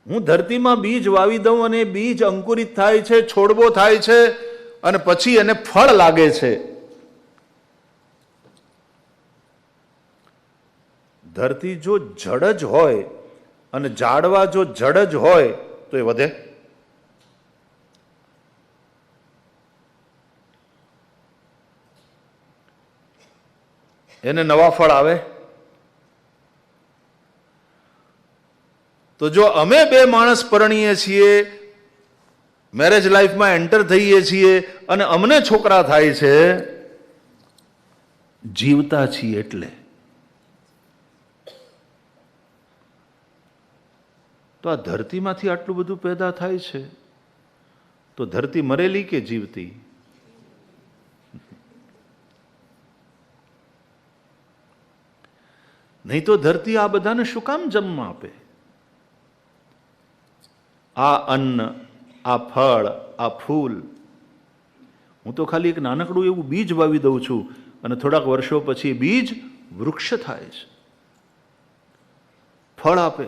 હું ધરતીમાં બીજ વાવી દઉં અને એ બીજ અંકુરિત થાય છે, છોડવો થાય છે અને પછી એને ફળ લાગે છે. ધરતી જો જડ જ હોય અને ઝાડવા જો જડ જ હોય તો એ વધે? એને નવા ફળ આવે? તો જો અમે બે માણસ પરણીએ છીએ, મેરેજ લાઈફમાં એન્ટર થઈએ છીએ અને અમને છોકરા થાય છે, જીવતા છીએ એટલે, તો આ ધરતીમાંથી આટલું બધું પેદા થાય છે, તો ધરતી મરેલી કે જીવતી? નહીં તો ધરતી આ બધાને શું કામ જન્મ આપે? આ અન્ન, આ ફળ, આ ફૂલ, હું તો ખાલી એક નાનકડું એવું બીજ વાવી દઉં છું અને થોડાક વર્ષો પછી બીજ વૃક્ષ થાય છે, ફળ આપે.